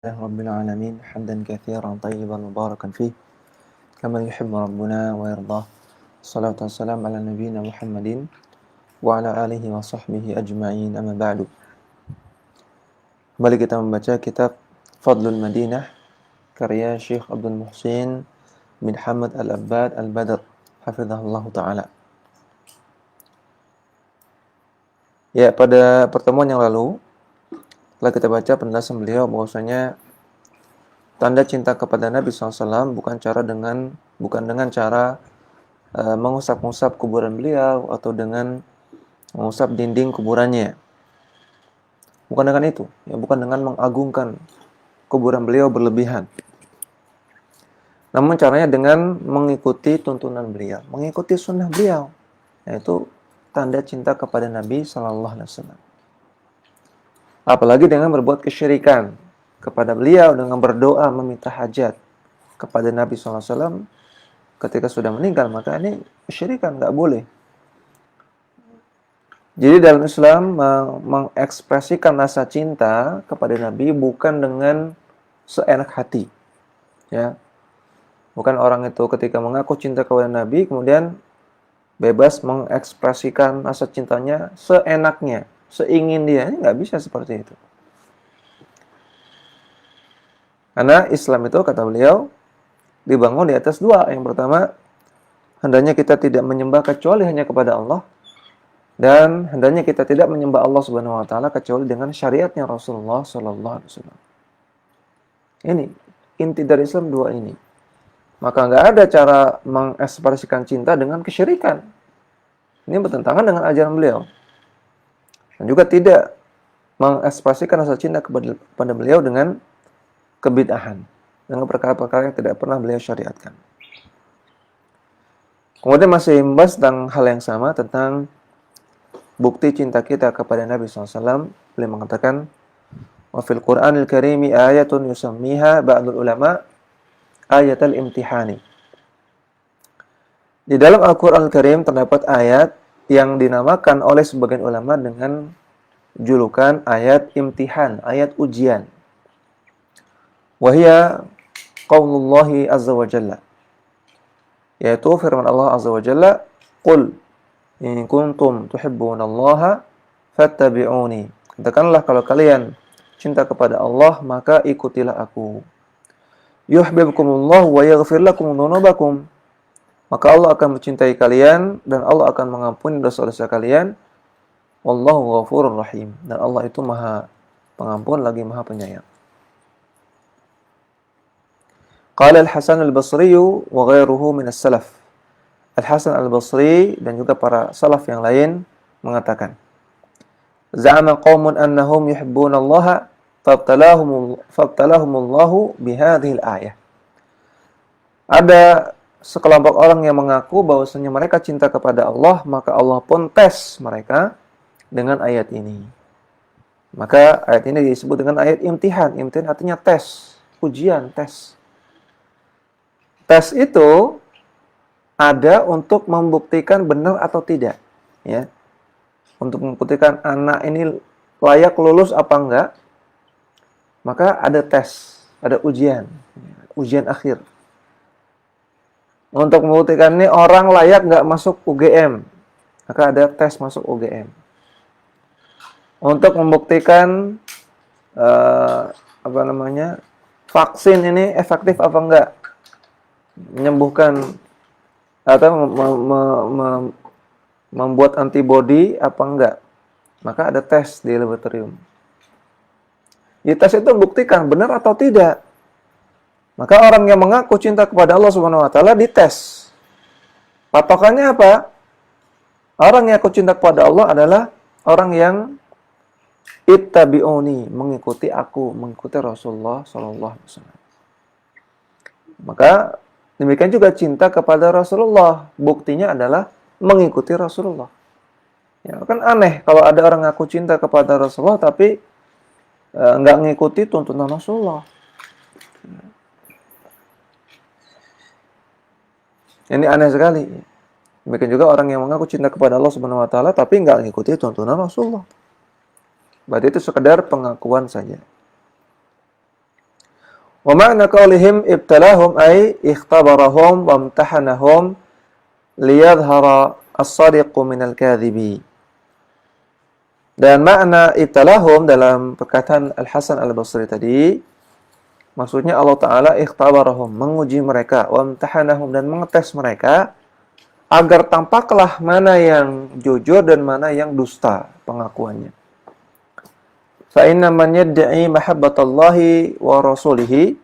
رب العالمين حمدا كثيرا طيبا مباركا فيه كما يحب ربنا ويرضاه. الصلاة والسلام على نبينا محمد وعلى آله وصحبه أجمعين. أما بعد. Kembali kita membaca kitab Fadlul Madinah karya Syekh Abdul Muhsin bin Hamad Al-Abbad Al-Badr hafizahullah ta'ala. Ya, pada pertemuan yang lalu telah kita baca penjelasan beliau bahwasanya tanda cinta kepada Nabi SAW bukan dengan cara mengusap-ngusap kuburan beliau atau dengan mengusap dinding kuburannya. Bukan dengan itu, ya, bukan dengan mengagungkan kuburan beliau berlebihan. Namun caranya dengan mengikuti tuntunan beliau, mengikuti sunnah beliau, yaitu tanda cinta kepada Nabi SAW. Apalagi dengan berbuat kesyirikan kepada beliau, dengan berdoa meminta hajat kepada Nabi SAW ketika sudah meninggal, maka ini kesyirikan, nggak boleh. Jadi dalam Islam mengekspresikan rasa cinta kepada Nabi bukan dengan seenak hati, ya. Bukan orang itu ketika mengaku cinta kepada Nabi kemudian bebas mengekspresikan rasa cintanya seenaknya, seingin dia. Ini nggak bisa seperti itu. Karena Islam itu, kata beliau, dibangun di atas dua. Yang pertama, hendaknya kita tidak menyembah kecuali hanya kepada Allah, dan hendaknya kita tidak menyembah Allah Subhanahu wa taala kecuali dengan syariatnya Rasulullah sallallahu alaihi wasallam. Ini inti dari Islam dua ini. Maka nggak ada cara mengekspresikan cinta dengan kesyirikan. Ini bertentangan dengan ajaran beliau. Dan juga tidak mengekspresikan rasa cinta kepada beliau dengan kebid'ahan, dengan perkara-perkara yang tidak pernah beliau syariatkan. Kemudian masih membahas tentang hal yang sama, tentang bukti cinta kita kepada Nabi SAW. Beliau mengatakan, wa fil Qur'anil Karimi ayatun yusammiha ba'dul ulama ayatul imtihani. Di dalam Al-Quran Al-Karim terdapat ayat yang dinamakan oleh sebagian ulama dengan julukan ayat imtihan, ayat ujian. Wahia qaulullahi azza wa jalla, yaitu firman Allah azza wa jalla, qul in kuntum tuhibbunallaha fattabi'uni. Katakanlah kalau kalian cinta kepada Allah maka ikutilah aku. Yuhibbukumullah wa yaghfir lakum dzunubakum. Maka Allah akan mencintai kalian dan Allah akan mengampuni dosa-dosa kalian. Wallahu ghafurur rahim. Dan Allah itu Maha Pengampun lagi Maha Penyayang. Qala Al-Hasan Al-Basri wa ghairuhu min as-salaf. Al-Hasan Al-Basri dan juga para salaf yang lain mengatakan, za'ama qaumun annahum yuhibbunallaha fabtalahumullahu bihadhil ayah. Ada sekelompok orang yang mengaku bahwasanya mereka cinta kepada Allah, maka Allah pun tes mereka dengan ayat ini. Maka ayat ini disebut dengan ayat imtihan. Imtihan artinya tes, ujian, tes. Tes itu ada untuk membuktikan benar atau tidak, ya. Untuk membuktikan anak ini layak lulus apa enggak, maka ada tes, ada ujian, ujian akhir. Untuk membuktikan ini orang layak enggak masuk UGM, maka ada tes masuk UGM. Untuk membuktikan vaksin ini efektif apa enggak, menyembuhkan atau membuat antibodi apa enggak, maka ada tes di laboratorium. Ya, tes itu membuktikan benar atau tidak. Maka orang yang mengaku cinta kepada Allah Subhanahu wa taala dites. Patokannya apa? Orang yang aku cinta kepada Allah adalah orang yang ittabi'uni, mengikuti aku, mengikuti Rasulullah sallallahu alaihi wasallam. Maka demikian juga cinta kepada Rasulullah, buktinya adalah mengikuti Rasulullah. Ya, kan aneh kalau ada orang ngaku cinta kepada Rasulullah tapi nggak mengikuti tuntunan Rasulullah. Ini aneh sekali. Demikian juga orang yang mengaku cinta kepada Allah Subhanahu wa taala tapi nggak mengikuti tuntunan Rasulullah. Berarti itu sekedar pengakuan saja. Wa ma'na qaulihim ibtalahum ay ikhtabarahum wa imtahanahum liyadhhara as-sadiqu minal kadhibi. Dan makna ibtalahum dalam perkataan Al-Hasan Al-Basri tadi, maksudnya Allah Ta'ala ikhtabarahum, menguji mereka, wa imtahanahum, dan mengetes mereka, agar tampaklah mana yang jujur dan mana yang dusta pengakuannya. Fa inna man yad'i mahabbatallahi wa rasulihi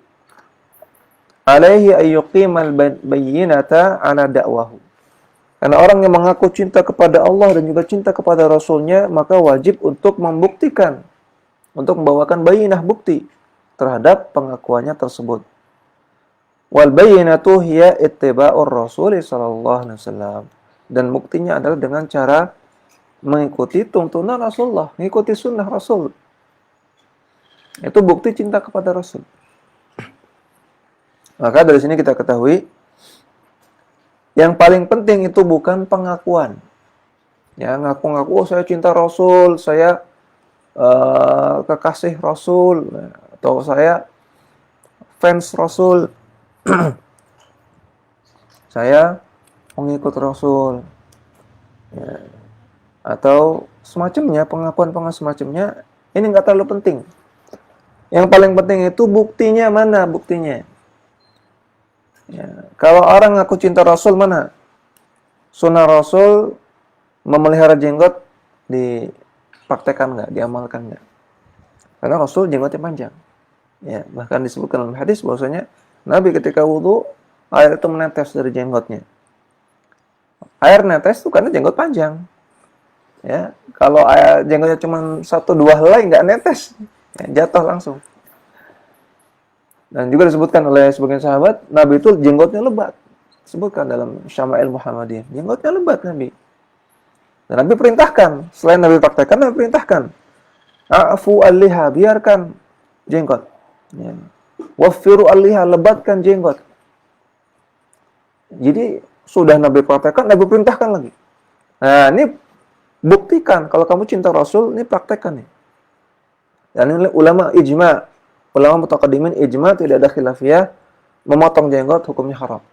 alaihi ayyuqimal bayyinata ala da'wahu. Karena orang yang mengaku cinta kepada Allah dan juga cinta kepada Rasulnya, maka wajib untuk membuktikan, untuk membawakan bayyinah, bukti terhadap pengakuannya tersebut. Wal bayyinatu hiya ittiba'ur Rasul sallallahu alaihi wasallam. Dan buktinya adalah dengan cara mengikuti tuntunan Rasulullah, mengikuti sunnah Rasul. Itu bukti cinta kepada Rasul. Maka dari sini kita ketahui, yang paling penting itu bukan pengakuan. Ya, ngaku-ngaku, oh, saya cinta Rasul, saya kekasih Rasul, atau saya fans Rasul, saya pengikut Rasul, ya, atau semacamnya, pengakuan-pengakuan semacamnya, ini nggak terlalu penting. Yang paling penting itu buktinya, mana buktinya. Ya, kalau orang ngaku cinta Rasul, mana sunnah Rasul memelihara jenggot dipraktekkan nggak, diamalkan nggak? Karena Rasul jenggotnya panjang. Ya, bahkan disebutkan dalam hadis bahwasanya Nabi ketika wudu, air itu menetes dari jenggotnya. Air netes itu karena jenggot panjang. Ya, kalau air jenggotnya cuma 1-2 helai nggak netes, ya, jatuh langsung. Dan juga disebutkan oleh sebagian sahabat, Nabi itu jenggotnya lebat. Disebutkan dalam Syama'il Muhammadiyah, jenggotnya lebat Nabi. Dan Nabi perintahkan, selain Nabi praktekkan, Nabi perintahkan, a'fu al-liha, biarkan jenggot. Ya. Waffiru al-liha, lebatkan jenggot. Jadi sudah Nabi praktekkan, Nabi perintahkan lagi. Nah, ini buktikan kalau kamu cinta Rasul, ini praktekkan nih. Dan ini ulama ijma, ulama mutaqaddimin ijma, tidak ada khilafiyah memotong jenggot hukumnya haram.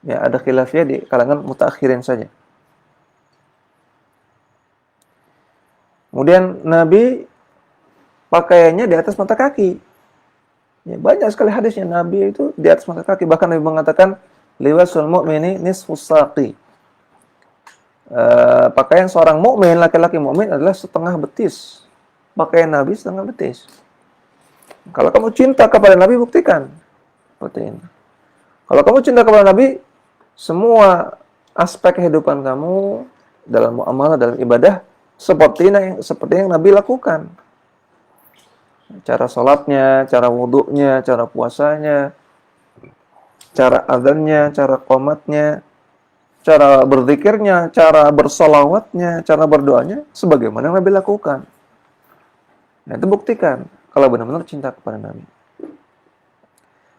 Ya, ada khilafiyah di kalangan mutaakhirin saja. Kemudian Nabi pakaiannya di atas mata kaki. Ya, banyak sekali hadisnya Nabi itu di atas mata kaki. Bahkan Nabi mengatakan, liwasul mu'mini nisfus saqi. Pakaian seorang mukmin, laki-laki mukmin adalah setengah betis. Pakaian Nabi setengah betis. Kalau kamu cinta kepada Nabi, buktikan. Seperti ini. Kalau kamu cinta kepada Nabi, semua aspek kehidupan kamu dalam muamalah, dalam ibadah, seperti yang Nabi lakukan. Cara salatnya, cara wudunya, cara puasanya, cara adzannya, cara qomatnya, cara berzikirnya, cara bersolawatnya, cara berdoanya, sebagaimana yang Nabi lakukan. Nah, itu buktikan kalau benar-benar cinta kepada Nabi.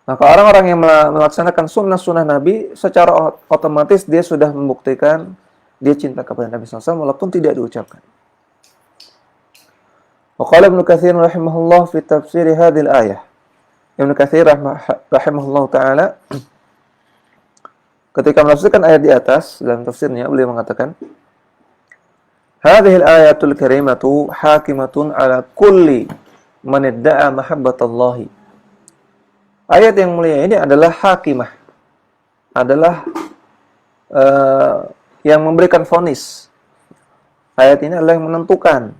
Maka orang-orang yang melaksanakan sunnah-sunnah Nabi, secara otomatis dia sudah membuktikan dia cinta kepada Nabi SAW walaupun tidak diucapkan. Waqala Ibnu Katsir rahimahullah fi tafsir hadhihi al-ayah. Ibnu Katsir rahimahullah taala ketika menafsirkan ayat di atas dalam tafsirnya, beliau mengatakan, hadhihi al-ayatul karimatu hakimatun ala kulli man idda'a mahabbatallahi. Ayat yang mulia ini adalah hakimah, adalah yang memberikan vonis. Ayat ini adalah yang menentukan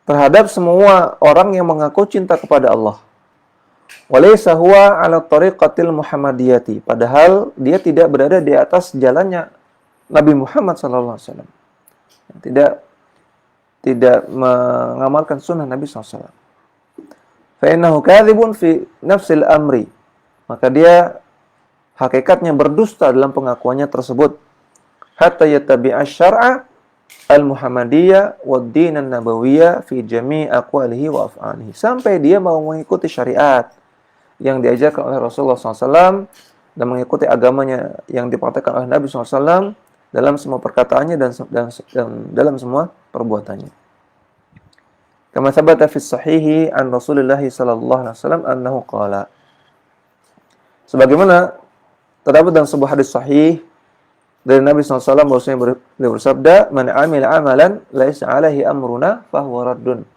terhadap semua orang yang mengaku cinta kepada Allah. Walaysa huwa 'ala tariqatil Muhammadiyati, padahal dia tidak berada di atas jalannya Nabi Muhammad sallallahu alaihi wasallam. Tidak mengamalkan sunnah Nabi sallallahu alaihi wasallam. Fa innahu kadzibun fi nafsil amri. Maka dia hakikatnya berdusta dalam pengakuannya tersebut. Hatta yattabi'a syar'a al-Muhammadiyah wa ad-din an-nabawiyya fi jami' aqwalihi wa af'alihi. Sampai dia mau mengikuti syariat yang diajarkan oleh Rasulullah SAW dan mengikuti agamanya yang dipraktikkan oleh Nabi SAW dalam semua perkataannya dan dalam semua perbuatannya. Kama thabata fi sahihi an Rasulullah sallallahu alaihi wasallam annahu qala. Sebagaimana terdapat dalam sebuah hadis sahih dari Nabi SAW bahwasanya beliau bersabda, "Man 'amila 'amalan laisa 'alaihi amruna fahuwa raddun."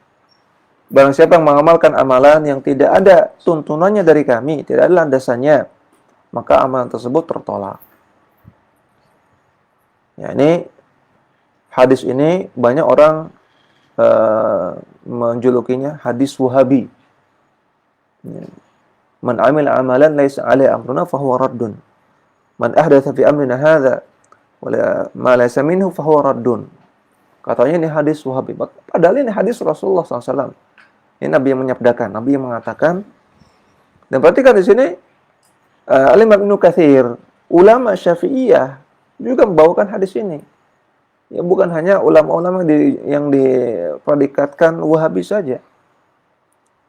Barang siapa yang mengamalkan amalan yang tidak ada tuntunannya dari kami, tidak ada landasannya, maka amalan tersebut tertolak. Ya, ini hadis ini banyak orang menjulukinya hadis Wahabi. Ya. Man 'amila 'amalan laisa 'alaihi amruna fahuwa raddun. Man ahdatsa fi amrina hadza wala ma laysa minhu fahuwa raddun. Katanya ini hadis Wahabi. Padahal ini hadis Rasulullah SAW. Ini Nabi yang menyabdakan, Nabi yang mengatakan. Dan perhatikan di sini Al-Imam Ibnu Katsir, ulama Syafi'iyah juga membawakan hadis ini. Ya, bukan hanya ulama-ulama yang dipredikatkan Wahabi saja.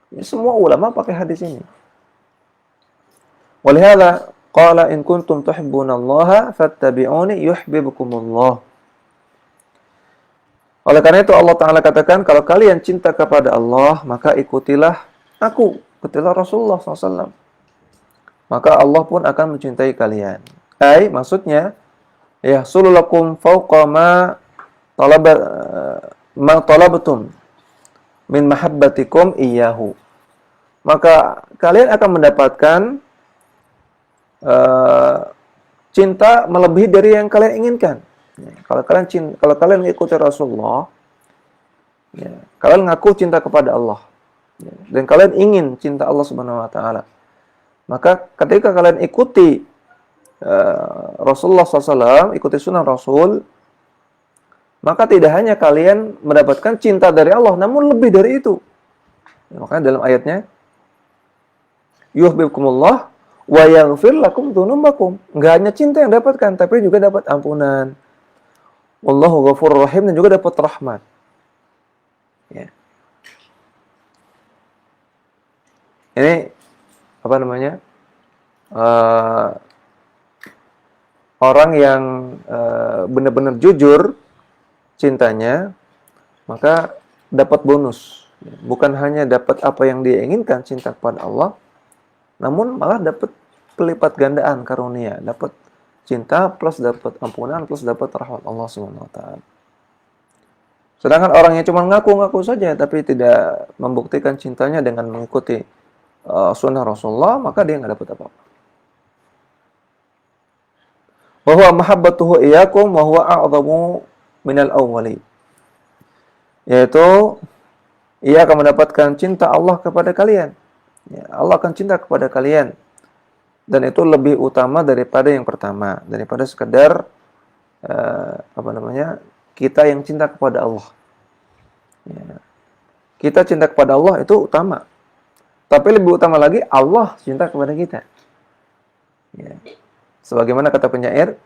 Ya, semua ulama pakai hadis ini. Walihada qala in kuntum tuhibbunallaha fattabi'uni yuhibbukumullah. Oleh karena itu Allah Ta'ala katakan, kalau kalian cinta kepada Allah, maka ikutilah aku, ikutilah Rasulullah SAW. Maka Allah pun akan mencintai kalian. Maksudnya, yahsulu lakum fawqa ma talabtum min mahabbatikum iyyahu. Maka kalian akan mendapatkan cinta melebihi dari yang kalian inginkan. Ya, kalau kalian mengikuti Rasulullah, ya, kalian ngaku cinta kepada Allah, ya, dan kalian ingin cinta Allah Subhanahu Wa Taala, maka ketika kalian ikuti Rasulullah SAW, ikuti sunnah Rasul, maka tidak hanya kalian mendapatkan cinta dari Allah, namun lebih dari itu. Ya, makanya dalam ayatnya, yuhibbukumullah wa yaghfir lakum dzunubakum. Enggak hanya cinta yang dapatkan, tapi juga dapat ampunan. Wallahu ghafurur rahim, dan juga dapat rahmat. Ya. Ini apa namanya? Orang yang benar-benar jujur cintanya, maka dapat bonus. Bukan hanya dapat apa yang dia inginkan, cinta kepada Allah, namun malah dapat pelipat gandaan karunia, dapat cinta plus dapat ampunan plus dapat rahmat Allah Subhanahu wa taala. Sedangkan orang yang cuma ngaku-ngaku saja tapi tidak membuktikan cintanya dengan mengikuti sunnah Rasulullah, maka dia nggak dapat apa-apa. Wa huwa mahabbatuhu iyyakum wa huwa a'dhamu minal awwali. Yaitu ia akan mendapatkan cinta Allah kepada kalian. Ya, Allah akan cinta kepada kalian. Dan itu lebih utama daripada yang pertama, daripada sekedar kita yang cinta kepada Allah. Ya. Kita cinta kepada Allah itu utama. Tapi lebih utama lagi Allah cinta kepada kita. Ya. Sebagaimana kata penyair,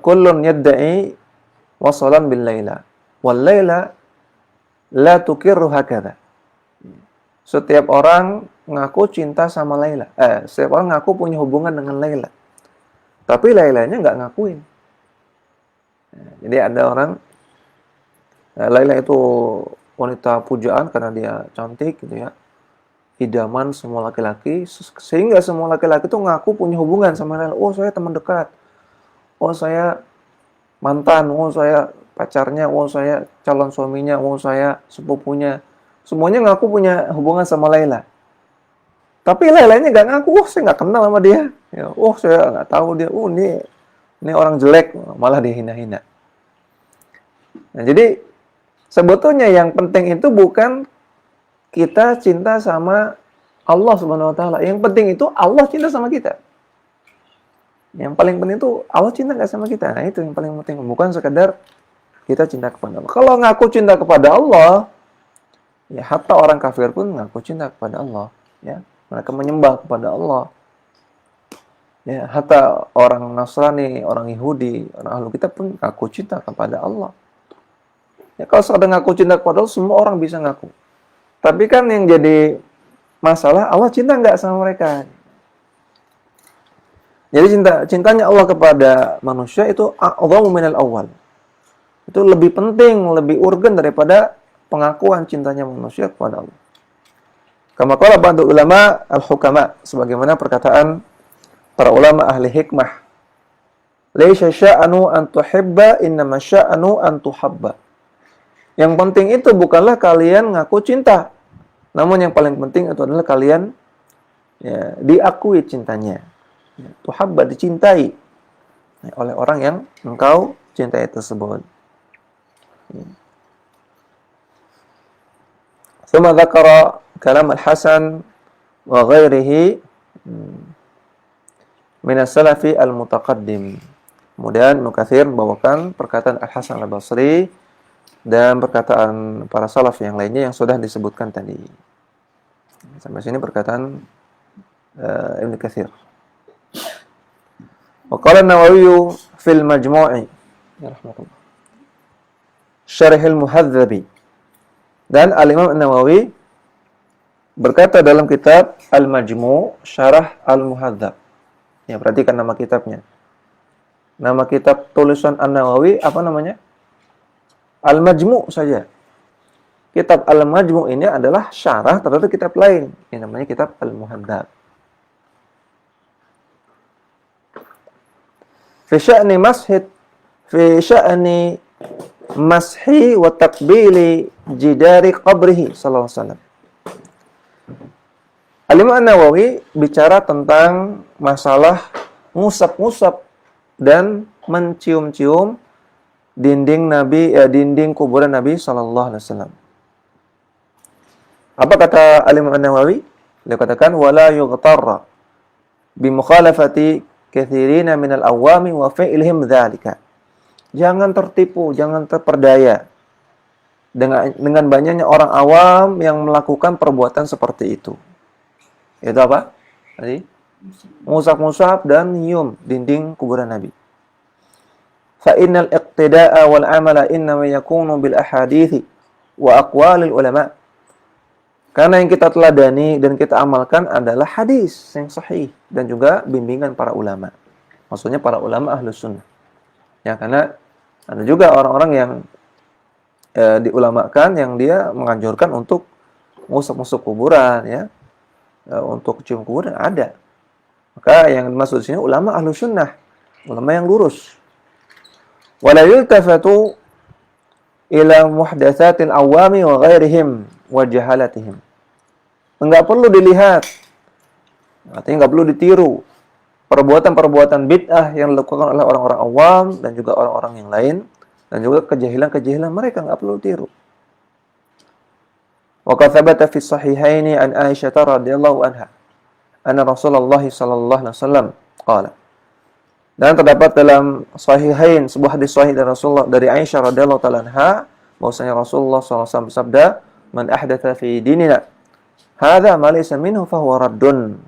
kullun yadda'i wasalan bil laila wal laila la tukirru hakadha. Setiap orang ngaku cinta sama Laila. Setiap orang ngaku punya hubungan dengan Laila. Tapi Lailanya nggak ngakuin. Jadi ada orang, Laila itu wanita pujaan karena dia cantik gitu ya. Idaman semua laki-laki. Sehingga semua laki-laki itu ngaku punya hubungan sama Laila. Oh, saya teman dekat. Oh, saya mantan. Oh, saya pacarnya. Oh, saya calon suaminya. Oh, saya sepupunya. Semuanya ngaku punya hubungan sama Laila. Tapi Lailanya nggak ngaku, saya nggak kenal sama dia. Ya, saya nggak tahu dia. Ini orang jelek, malah dihina-hina. Nah, jadi sebetulnya yang penting itu bukan kita cinta sama Allah Subhanahu Wa Taala. Yang penting itu Allah cinta sama kita. Yang paling penting itu Allah cinta nggak sama kita. Nah, itu yang paling penting. Bukan sekadar kita cinta kepada Allah. Kalau ngaku cinta kepada Allah, ya, hatta orang kafir pun ngaku cinta kepada Allah, ya. Mereka menyembah kepada Allah. Ya, hatta orang Nasrani, orang Yahudi, orang Ahlul Kitab pun ngaku cinta kepada Allah. Ya, kalau sekadar ngaku cinta kepada Allah, semua orang bisa ngaku. Tapi kan yang jadi masalah, Allah cinta nggak sama mereka? Jadi cintanya Allah kepada manusia itu a'dhamu minal awwal. Itu lebih penting, lebih urgen daripada pengakuan cintanya manusia kepada Allah. Kama qala ba'du ulama al-hukama, sebagaimana perkataan para ulama ahli hikmah. Laisa sya'anu an tuhibba, innama sya'anu an tuhabba. Yang penting itu bukanlah kalian ngaku cinta. Namun yang paling penting itu adalah kalian diakui cintanya. Tuhabba, dicintai oleh orang yang engkau cintai tersebut. Tsumma dzakara kalam al-Hasan wa ghairihi min as-salafi al-mutaqaddim. Kemudian Ibnu Katsir membawakan perkataan Al-Hasan Al-Basri dan perkataan para salaf yang lainnya yang sudah disebutkan tadi. Sampai sini perkataan Ibnu Katsir. Wa qala an-Nawawi fil Majmu'i rahmatullah Syarh al-Muhadzdab. Dan Al-Imam An-Nawawi berkata dalam kitab Al-Majmu' Syarah Al-Muhadzab. Ya, perhatikan nama kitabnya. Nama kitab tulisan An-Nawawi apa namanya? Al-Majmu' saja. Kitab Al-Majmu' ini adalah syarah terhadap kitab lain yang namanya kitab Al-Muhadzab. Fi sya'ni mashi wa taqbili jidari qabrihi sallallahu alaihi wasallam. Al-Imam An-Nawawi bicara tentang masalah ngusap-ngusap dan mencium-cium dinding kuburan Nabi sallallahu alaihi wasallam. Apa kata Al-Imam An-Nawawi? Dia katakan wala yughtarra bi mukhalafati katsirina minal awami wa fi'lihim dzalika. Jangan tertipu, jangan terperdaya dengan banyaknya orang awam yang melakukan perbuatan seperti itu. Itu apa? Tadi ngusap-ngusap dan nyium dinding kuburan Nabi. Fa innal iqtida'a wal 'amala innama yakunu bil ahadithi wa aqwalil ulama. Karena yang kita teladani dan kita amalkan adalah hadis yang sahih dan juga bimbingan para ulama. Maksudnya para ulama Ahlus Sunnah. Ya, karena ada juga orang-orang yang diulamakan yang dia menganjurkan untuk ngusap-ngusap kuburan, ya. Untuk cium kuburan ada. Maka yang dimaksud di sini ulama Ahlus Sunnah, ulama yang lurus. Wala yultafatu ila muhdatsatil awami wa ghairihim wa jahalatihim. Enggak perlu dilihat. Artinya enggak perlu ditiru perbuatan-perbuatan bid'ah yang dilakukan oleh orang-orang awam dan juga orang-orang yang lain dan juga kejahilan-kejahilan mereka enggak perlu tiru. Wa qad thabata fi sahihaini an Aisyah radhiyallahu anha anna Rasulullah sallallahu alaihi wasallam qala. Dan terdapat dalam sahihain sebuah hadis sahih dari Rasulullah dari Aisyah radhiyallahu taala anha bahwasanya Rasulullah sallallahu alaihi wasallam bersabda, "Man ahdatsa fi dinina hadza ma laysa minhu fa huwa raddun."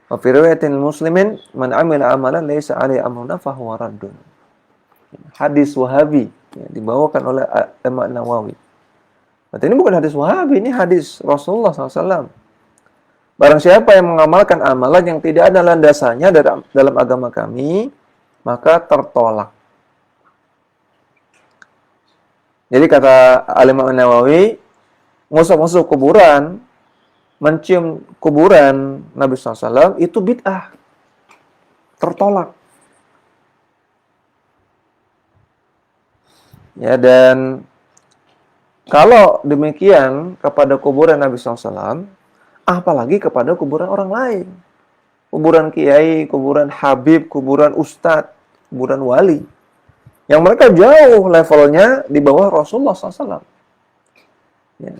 Wa fi riwayatin muslimin, "Man 'amila amalan laysa 'alaihi amruna fa huwa raddun." Hadis Wahabi yang dibawakan oleh Imam Nawawi. Berarti ini bukan hadis Wahabi, ini hadis Rasulullah SAW. Barang siapa yang mengamalkan amalan yang tidak ada landasannya dalam agama kami, maka tertolak. Jadi kata Al-Imam Nawawi, ngusap-ngusap kuburan, mencium kuburan Nabi SAW, itu bid'ah. Tertolak. Ya, dan kalau demikian kepada kuburan Nabi SAW, apalagi kepada kuburan orang lain. Kuburan kiai, kuburan habib, kuburan ustadz, kuburan wali. Yang mereka jauh levelnya di bawah Rasulullah SAW. Ya.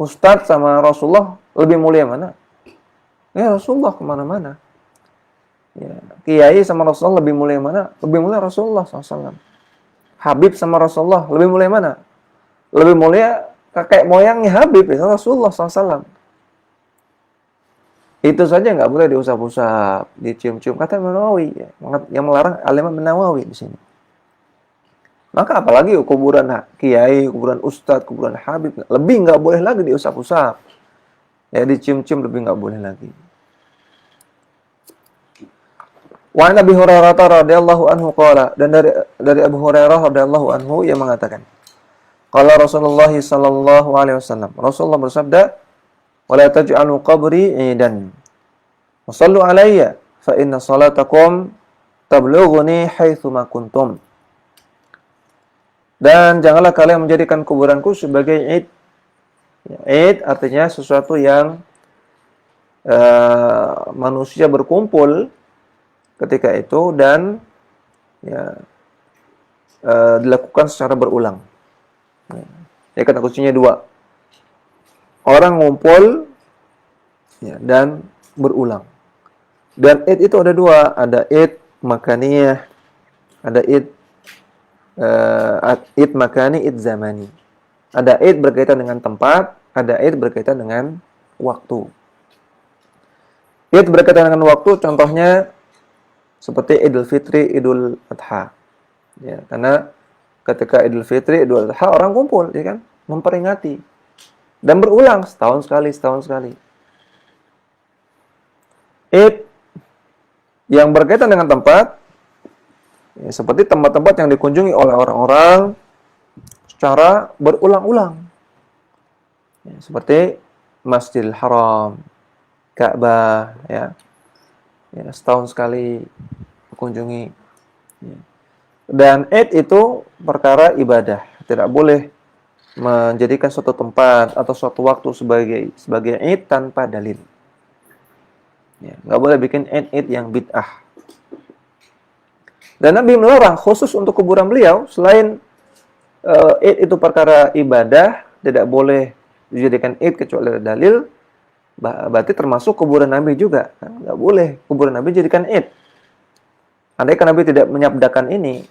Ustadz sama Rasulullah lebih mulia mana? Ya, Rasulullah kemana-mana. Ya. Kiai sama Rasulullah lebih mulia mana? Lebih mulia Rasulullah SAW. Habib sama Rasulullah lebih mulia mana? Lebih mulia kakek moyangnya Habib, itu Rasulullah SAW. Itu saja nggak boleh diusap-usap, dicium-cium. Kata Imam Nawawi, ya, yang melarang Al-Imam Nawawi di sini. Maka apalagi kuburan kiai, kuburan ustadz, kuburan habib, lebih nggak boleh lagi diusap-usap. Ya, dicium-cium lebih nggak boleh lagi. Wa Nabi Hurairah radhiyallahu anhu qala, dan dari Abu Hurairah radhiyallahu anhu yang mengatakan, Qala Rasulullah sallallahu alaihi wasallam. Rasulullah bersabda, "Wala taj'alu qabri 'idan. Wa shallu 'alayya fa inna salatakum tablughuni haitsu ma kuntum." Dan janganlah kalian menjadikan kuburanku sebagai id. Id artinya sesuatu yang manusia berkumpul ketika itu dan ya, dilakukan secara berulang. Ya, kata kuncinya dua. Orang ngumpul ya, dan berulang. Dan id itu ada dua, ada id makaniyah, ada id makani, id zamani. Ada id berkaitan dengan tempat, ada id berkaitan dengan waktu. Id berkaitan dengan waktu, contohnya seperti Idul Fitri, Idul Adha. Ya, karena ketika Idul Fitri, Idul Adha orang kumpul, ya kan, memperingati dan berulang setahun sekali. Id yang berkaitan dengan tempat, ya, seperti tempat-tempat yang dikunjungi oleh orang-orang secara berulang-ulang, ya, seperti Masjidil Haram, Ka'bah, ya, setahun sekali kunjungi. Ya. Dan id itu perkara ibadah, tidak boleh menjadikan suatu tempat atau suatu waktu sebagai id tanpa dalil. Ya, nggak boleh bikin id yang bid'ah. Dan Nabi melarang khusus untuk kuburan beliau, selain id itu perkara ibadah, tidak boleh dijadikan id kecuali ada dalil. Berarti termasuk kuburan Nabi juga, kan? Nggak boleh kuburan Nabi jadikan id. Andaikan Nabi tidak menyabdakan ini,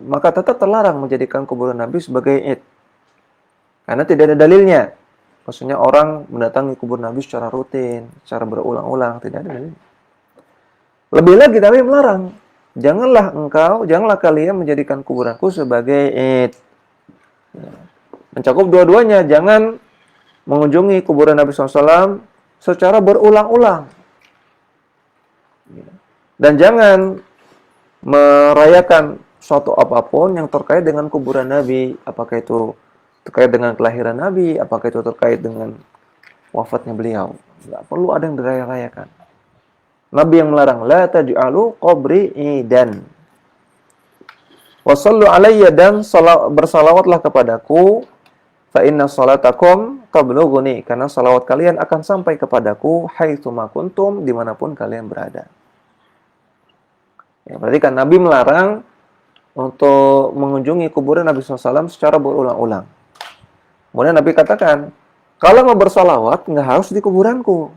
maka tetap terlarang menjadikan kuburan Nabi sebagai id, karena tidak ada dalilnya. Maksudnya orang mendatangi kuburan Nabi secara rutin, secara berulang-ulang, tidak ada dalil. Lebih lagi Nabi melarang, janganlah kalian menjadikan kuburanku sebagai id. Mencakup dua-duanya, jangan mengunjungi kuburan Nabi SAW secara berulang-ulang. Dan jangan merayakan suatu apapun yang terkait dengan kuburan Nabi. Apakah itu terkait dengan kelahiran Nabi, apakah itu terkait dengan wafatnya beliau. Tidak perlu ada yang dirayakan. Nabi yang melarang, la taj'alu qabri idan. Wa shallu alayya, dan bersalawatlah kepadaku, fa inna salatakum tablughuni, karena salawat kalian akan sampai kepadaku haitsu ma kuntum, dimanapun kalian berada. Ya, berarti kan Nabi melarang untuk mengunjungi kuburan Nabi SAW secara berulang-ulang. Kemudian Nabi katakan, kalau mau bersalawat nggak harus di kuburanku,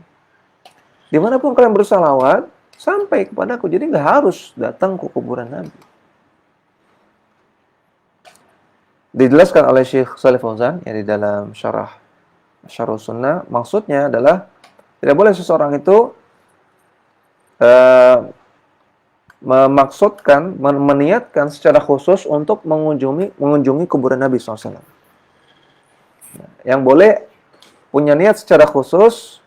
dimanapun kalian bersalawat sampai kepadaku, jadi nggak harus datang ke kuburan Nabi. Dijelaskan oleh Syekh Shalih Fauzan ya, di dalam Syarah Sunnah, maksudnya adalah tidak boleh seseorang itu memaksudkan, meniatkan secara khusus untuk mengunjungi kuburan Nabi SAW. Yang boleh punya niat secara khusus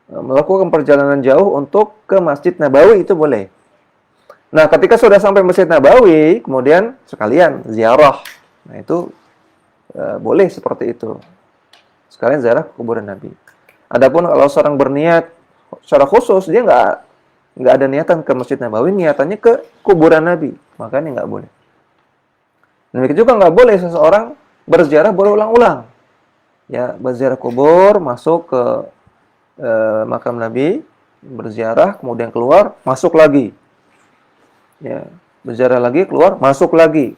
melakukan perjalanan jauh untuk ke Masjid Nabawi, itu boleh. Nah, ketika sudah sampai Masjid Nabawi, kemudian sekalian ziarah. Nah, itu boleh seperti itu. Sekalian ziarah ke kuburan Nabi. Adapun kalau seorang berniat secara khusus, dia nggak ada niatan ke Masjid Nabawi, niatannya ke kuburan Nabi, makanya nggak boleh. Demikian juga nggak boleh seseorang berziarah berulang-ulang. Ya, berziarah kubur, masuk ke makam Nabi, berziarah, kemudian keluar, masuk lagi. Ya, berziarah lagi, keluar, masuk lagi.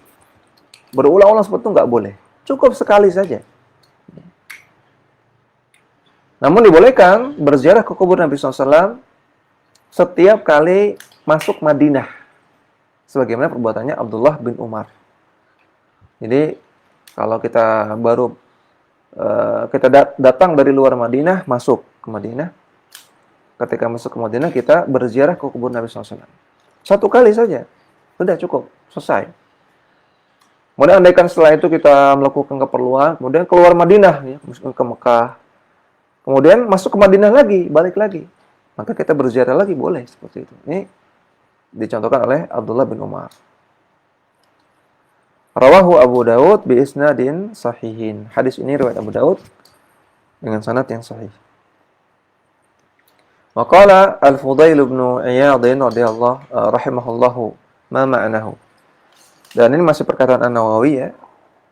Berulang-ulang seperti itu nggak boleh. Cukup sekali saja. Namun dibolehkan berziarah ke kubur Nabi SAW setiap kali masuk Madinah, sebagaimana perbuatannya Abdullah bin Umar. Jadi kalau kita baru datang dari luar Madinah, masuk ke Madinah, ketika masuk ke Madinah kita berziarah ke kubur Nabi SAW. Satu kali saja, sudah cukup, selesai. Kemudian andaikan setelah itu kita melakukan keperluan, kemudian keluar Madinah, ya, ke Mekah, kemudian masuk ke Madinah lagi, balik lagi, maka kita berziarah lagi, boleh seperti itu. Ini dicontohkan oleh Abdullah bin Umar. Rawahu Abu Daud bi isnadin sahihin. Hadis ini riwayat Abu Daud dengan sanad yang sahih. Wa qala Al-Fudail bin Iyad radhiyallahu rahimahullahu ma ma'nahu. Dan ini masih perkataan An-Nawawi ya.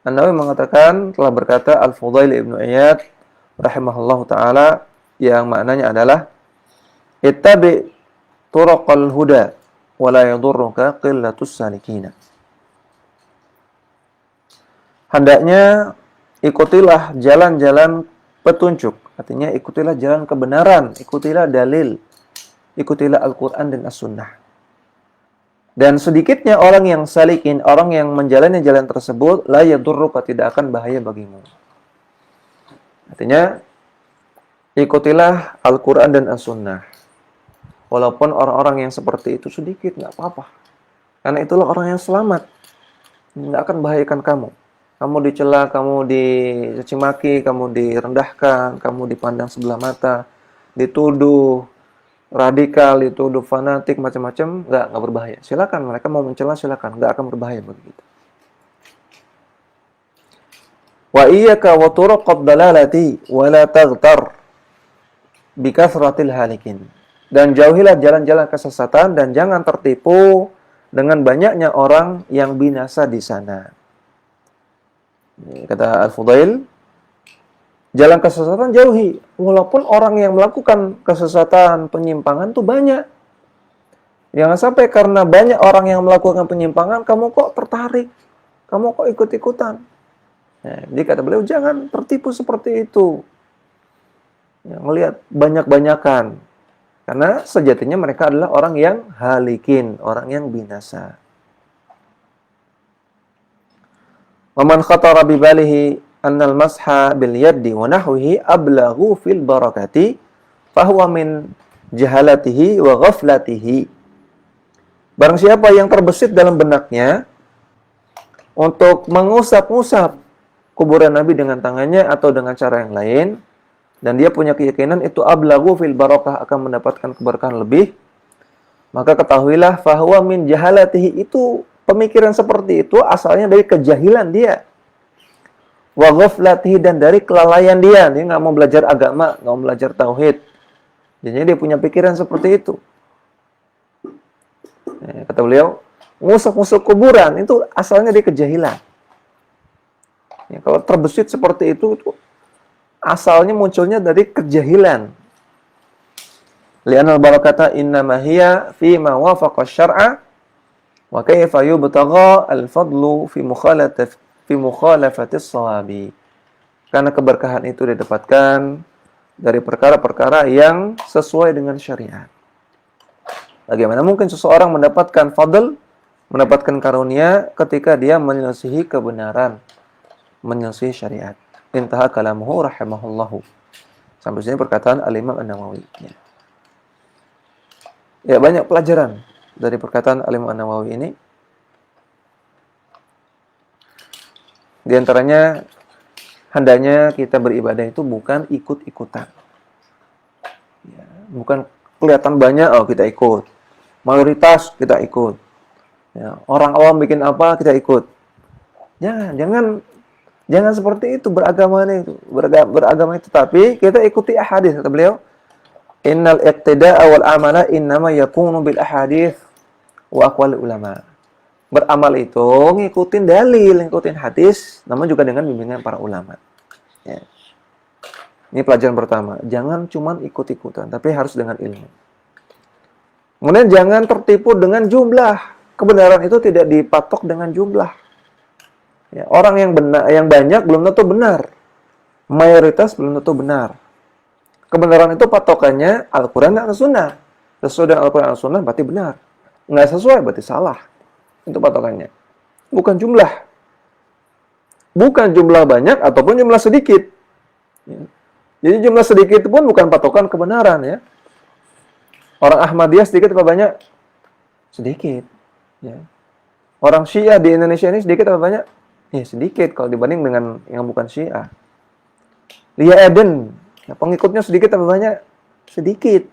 An-Nawawi mengatakan, telah berkata Al-Fudail ibn Iyad rahimahullahu taala, yang maknanya adalah ittabi turuqal huda wa la yadurruka qillatus salikin. Hendaknya ikutilah jalan-jalan petunjuk, artinya ikutilah jalan kebenaran, ikutilah dalil, ikutilah Al-Quran dan As-Sunnah. Dan sedikitnya orang yang salikin, orang yang menjalani jalan tersebut, la yadurruka, tidak akan bahaya bagimu. Artinya, ikutilah Al-Quran dan As-Sunnah. Walaupun orang-orang yang seperti itu sedikit, nggak apa-apa. Karena itulah orang yang selamat. Nggak akan bahayakan kamu. Kamu dicela, kamu dicaci maki, kamu direndahkan, kamu dipandang sebelah mata, dituduh radikal, dituduh fanatik, macam-macam, nggak berbahaya. Silakan, mereka mau mencela, silakan, nggak akan berbahaya bagi kita. Wa iyyaka wa turuqad dalalati wa la taghtar bi kathratil halikin. Dan jauhilah jalan-jalan kesesatan dan jangan tertipu dengan banyaknya orang yang binasa di sana. Kata Al-Fudail, jalan kesesatan jauhi. Walaupun orang yang melakukan kesesatan, penyimpangan itu banyak. Jangan sampai karena banyak orang yang melakukan penyimpangan, kamu kok tertarik. Kamu kok ikut-ikutan. Nah, jadi kata beliau, jangan tertipu seperti itu. Ya, melihat banyak-banyakan. Karena sejatinya mereka adalah orang yang halikin, orang yang binasa. Waman khatara bi balihi annal masha bil yaddi wa nahwihi ablaghu fil barakati fahuwa min jahalatihi wa ghaflatihi. Barang siapa yang terbesit dalam benaknya untuk mengusap-usap kuburan Nabi dengan tangannya atau dengan cara yang lain, dan dia punya keyakinan itu ablaghu fil barakah, akan mendapatkan keberkahan lebih, maka ketahuilah fahuwa min jahalatihi, itu pemikiran seperti itu asalnya dari kejahilan dia. Wa ghaflatihi, dan dari kelalaian dia. Dia nggak mau belajar agama, nggak mau belajar tauhid. Jadi dia punya pikiran seperti itu. Kata beliau, ngusuk-ngusuk kuburan itu asalnya dari kejahilan. Ya, kalau terbesit seperti itu asalnya munculnya dari kejahilan. Li'anal barakata innama hiya fi ma wafaqa syar'a wa kaifa yubtagha al-fadlu fi mukhalafatis shawabi. Karena keberkahan itu didapatkan dari perkara-perkara yang sesuai dengan syariat. Bagaimana mungkin seseorang mendapatkan fadl, mendapatkan karunia ketika dia menyelisihi kebenaran, menyelisihi syariat. Intaha kalamuhu rahimahullahu. Sampai sini perkataan Al-Imam An-Nawawi. Ya, banyak pelajaran dari perkataan Al-Imam An-Nawawi ini. Di antaranya, hendaknya kita beribadah itu bukan ikut-ikutan. Ya, bukan kelihatan banyak, oh kita ikut. Mayoritas kita ikut. Ya, orang awam bikin apa, kita ikut. Jangan seperti itu beragama itu. Tapi kita ikuti ahadits, kata beliau. Innal iqtida'a wal amala innama yakunu bil ahadits wa aqwal ulama. Beramal itu ngikutin dalil, ngikutin hadis, namun juga dengan bimbingan para ulama. Ya. Ini pelajaran pertama. Jangan cuma ikut-ikutan, tapi harus dengan ilmu. Kemudian jangan tertipu dengan jumlah. Kebenaran itu tidak dipatok dengan jumlah. Ya, orang yang banyak belum tentu benar. Mayoritas belum tentu benar. Kebenaran itu patokannya Al-Quran dan As-Sunnah. Sesuai dengan Al-Quran dan As-Sunnah berarti benar. Nggak sesuai berarti salah. Itu patokannya. Bukan jumlah. Bukan jumlah banyak ataupun jumlah sedikit. Ya. Jadi jumlah sedikit pun bukan patokan kebenaran ya. Orang Ahmadiyah sedikit apa banyak? Sedikit. Ya. Orang Syiah di Indonesia ini sedikit apa banyak? Ya sedikit kalau dibanding dengan yang bukan Syiah. Lia Eden, ya, pengikutnya sedikit apa banyak? Sedikit.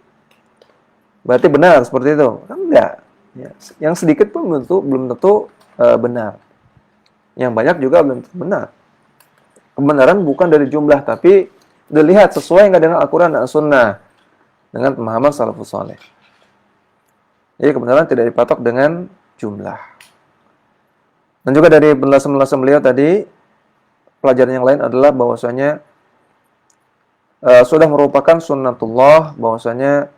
Berarti benar seperti itu? Kan enggak. Ya. Yang sedikit pun belum tentu benar. Yang banyak juga belum tentu benar. Kebenaran bukan dari jumlah, tapi dilihat sesuai nggak dengan Al-Quran dan Sunnah, dengan pemahaman salafus saleh. Jadi kebenaran tidak dipatok dengan jumlah. Dan juga dari penjelasan beliau tadi, pelajaran yang lain adalah bahwasanya sudah merupakan sunnatullah, bahwasanya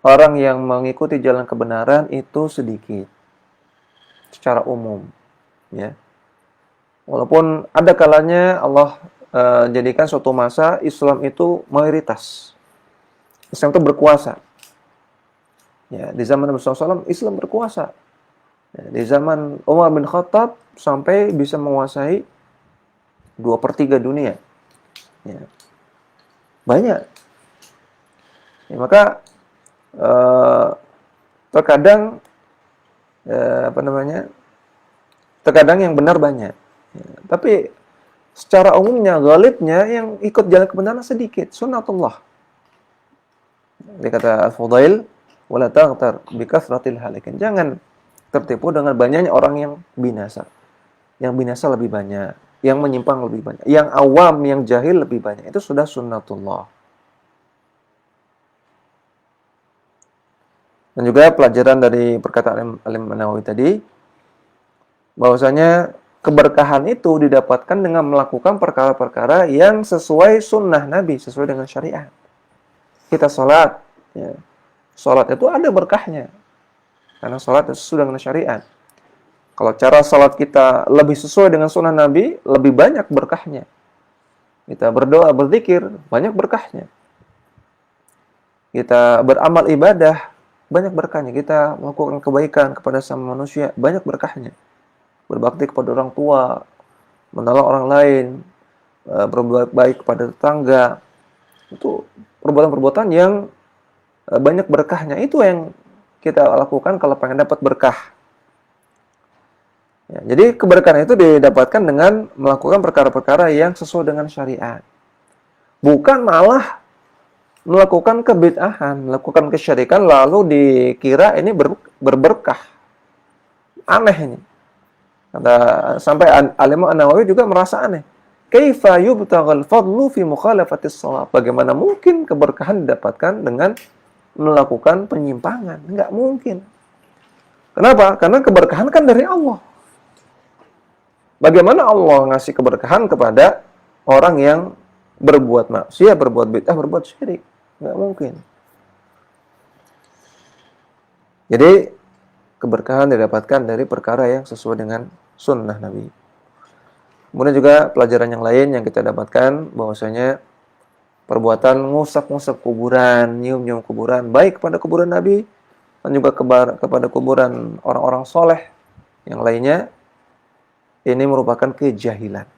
orang yang mengikuti jalan kebenaran itu sedikit secara umum, ya. Walaupun ada kalanya Allah jadikan suatu masa Islam itu mayoritas, Islam itu berkuasa. Ya, di zaman Nabi SAW Islam berkuasa. Ya, di zaman Umar bin Khattab sampai bisa menguasai 2/3 dunia. Ya. Banyak. Ya, maka terkadang terkadang yang benar banyak. Ya, tapi secara umumnya, ghalibnya yang ikut jalan kebenaran sedikit. Sunnatullah. Dia kata Al-Fudail, wala taghtar bi kathratil halikin. Jangan tertipu dengan banyaknya orang yang binasa. Yang binasa lebih banyak, yang menyimpang lebih banyak, yang awam, yang jahil lebih banyak. Itu sudah sunnatullah. Dan juga pelajaran dari perkataan Al-Imam Nawawi tadi, bahwasanya keberkahan itu didapatkan dengan melakukan perkara-perkara yang sesuai sunnah Nabi, sesuai dengan syariat. Kita sholat, ya. Sholat itu ada berkahnya, karena sholat itu sesuai dengan syariat. Kalau cara sholat kita lebih sesuai dengan sunnah Nabi, lebih banyak berkahnya. Kita berdoa, berzikir, banyak berkahnya. Kita beramal ibadah, banyak berkahnya. Kita melakukan kebaikan kepada sama manusia, banyak berkahnya. Berbakti kepada orang tua, menolong orang lain, berbuat baik kepada tetangga. Itu perbuatan-perbuatan yang banyak berkahnya. Itu yang kita lakukan kalau pengen dapat berkah. Ya, jadi keberkahan itu didapatkan dengan melakukan perkara-perkara yang sesuai dengan syariat. Bukan malah melakukan kebid'ahan, melakukan kesyirikan lalu dikira ini berberkah. Aneh ini. Sampai Al-Imam An-Nawawi juga merasa aneh. Kaifa yubtaghal fadlu fi mukhalafatis shawab? Bagaimana mungkin keberkahan didapatkan dengan melakukan penyimpangan? Enggak mungkin. Kenapa? Karena keberkahan kan dari Allah. Bagaimana Allah ngasih keberkahan kepada orang yang berbuat maksiat, berbuat bid'ah, berbuat syirik? Enggak mungkin. Jadi keberkahan didapatkan dari perkara yang sesuai dengan sunnah Nabi. Kemudian juga pelajaran yang lain yang kita dapatkan, bahwasanya perbuatan ngusap-ngusap kuburan, nyium-nyium kuburan, baik kepada kuburan Nabi dan juga kepada kuburan orang-orang soleh yang lainnya, ini merupakan kejahilan,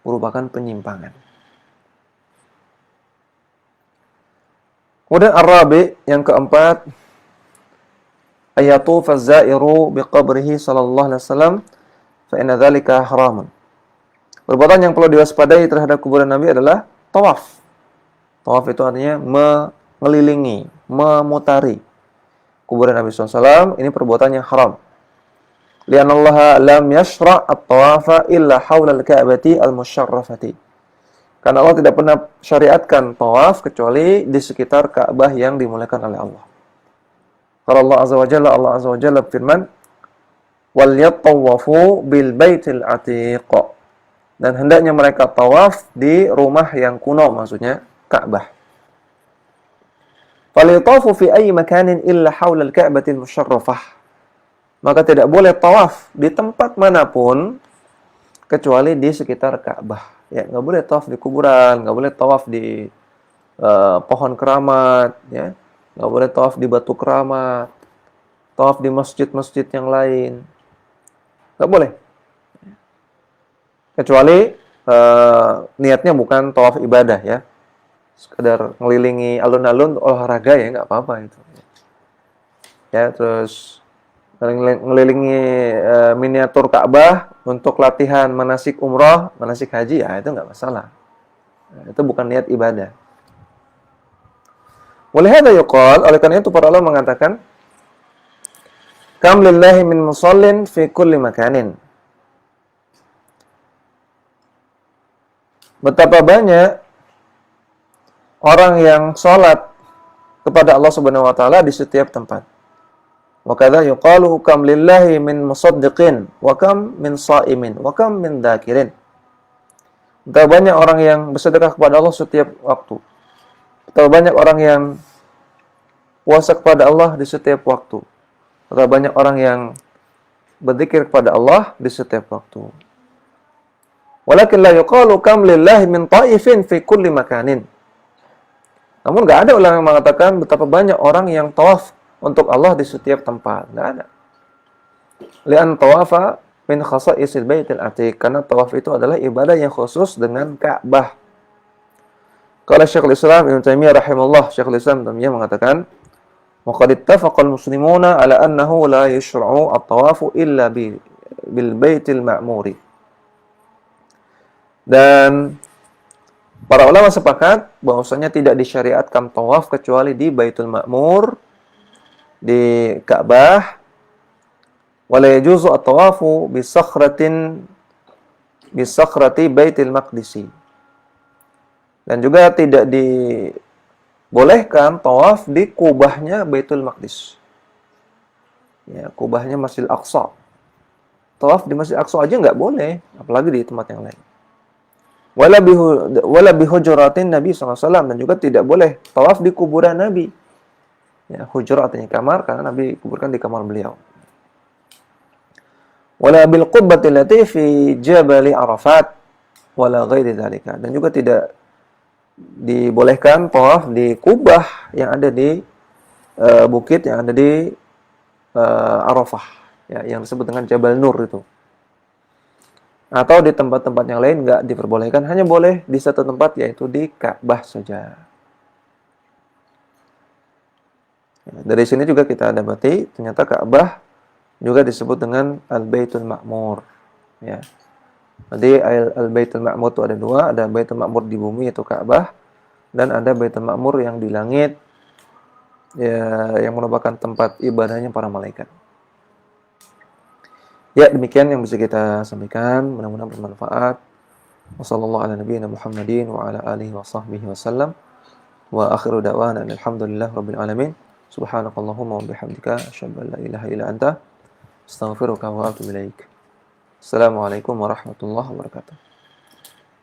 merupakan penyimpangan. Kemudian Ar-Rabi, yang keempat, ayatu fazairu biqabrihi sallallahu alaihi wasallam fa inna dzalika haramun. Perbuatan yang perlu diwaspadai terhadap kuburan Nabi adalah tawaf. Tawaf itu artinya mengelilingi, memutari kuburan Nabi SAW. Ini perbuatan yang haram. Li'annallaha lam yashra' at-tawafa illa hawla al-ka'bati al-musyarrafati. Karena Allah tidak pernah syariatkan tawaf kecuali di sekitar Ka'bah yang dimuliakan oleh Allah. Qala Allah Azza wa Jalla firman, "Wal yattawafu bil baitil atiq." Dan hendaknya mereka tawaf di rumah yang kuno, maksudnya Ka'bah. Falitafu fi ayyi makanin illa haula al-ka'bati al-musyarrafah. Maka tidak boleh tawaf di tempat manapun kecuali di sekitar Ka'bah. Ya, enggak boleh tawaf di kuburan, enggak boleh tawaf di pohon keramat, ya. Enggak boleh tawaf di batu keramat, tawaf di masjid-masjid yang lain. Enggak boleh. Kecuali niatnya bukan tawaf ibadah, ya. Sekedar ngelilingi alun-alun olahraga, ya nggak apa-apa itu. Ya, terus ngelilingi miniatur Ka'bah untuk latihan manasik umrah, manasik haji, ya itu nggak masalah. Itu bukan niat ibadah. Walihada yuqal, oleh karena itu para ulama mengatakan, kam lillahi min musallin fi kulli makanin. Betapa banyak orang yang sholat kepada Allah Subhanahu wa taala di setiap tempat. Wa kadza yuqalu kam lillahi min musaddiqin wa kam min sha'imin wa kam min dzakirin. Betapa banyak orang yang bersedekah kepada Allah setiap waktu. Betapa banyak orang yang puasa kepada Allah di setiap waktu. Betapa banyak orang yang berzikir kepada Allah di setiap waktu. Walakin la yuqalu kam lillahi min ta'ifin fi kulli makanin. Namun enggak ada ulama yang mengatakan betapa banyak orang yang tawaf untuk Allah di setiap tempat. Enggak ada. Li'an tawafa min khasa'isil baitil atiq. Karena tawaf itu adalah ibadah yang khusus dengan Ka'bah. Qala Syekhul Islam Ibnu Taimiyah rahimahullah, Syekhul Islam Ibnu Taimiyah mengatakan, "Wa qad ittafaqal muslimuna ala annahu la yushra'u at-tawafu illa bil baitil ma'muri." Dan para ulama sepakat bahwasanya tidak disyariatkan tawaf kecuali di Baitul Ma'mur, di Ka'bah. Wala yajuzu at-tawafu bi sakhrati Baitil Maqdisi. Dan juga tidak dibolehkan tawaf di kubahnya Baitul Maqdis. Ya, kubahnya Masjidil Aqsa. Tawaf di Masjidil Aqsa aja nggak boleh, apalagi di tempat yang lain. Wala bi hujuratin Nabi SAW, dan juga tidak boleh tawaf di kuburan Nabi. Ya, hujurat artinya kamar, karena Nabi kuburkan di kamar beliau. Wala bil qubbati allati fi Jabal Arafat wala ghairi dzalika, dan juga tidak dibolehkan tawaf di kubah yang ada di bukit yang ada di Arafah, ya, yang disebut dengan Jabal Nur itu. Atau di tempat-tempat yang lain nggak diperbolehkan, hanya boleh di satu tempat, yaitu di Ka'bah saja. Ya, dari sini juga kita dapati ternyata Ka'bah juga disebut dengan Al-Baitul Ma'mur. Ya. Jadi Al-Baitul Ma'mur itu ada dua, ada Baitul Ma'mur di bumi yaitu Ka'bah, dan ada Baitul Ma'mur yang di langit, ya, yang merupakan tempat ibadahnya para malaikat. Ya, demikian yang bisa kita sampaikan, mudah-mudahan bermanfaat. Wassallallahu ala nabiyyina Muhammadin wa ala alihi wa sahbihi wasallam. Wa akhiru da'wana alhamdulillahi rabbil alamin. Subhanakallahumma wa bihamdika asyhadu an la ilaha illa anta astaghfiruka wa atubu ilaik. Assalamualaikum warahmatullahi wabarakatuh.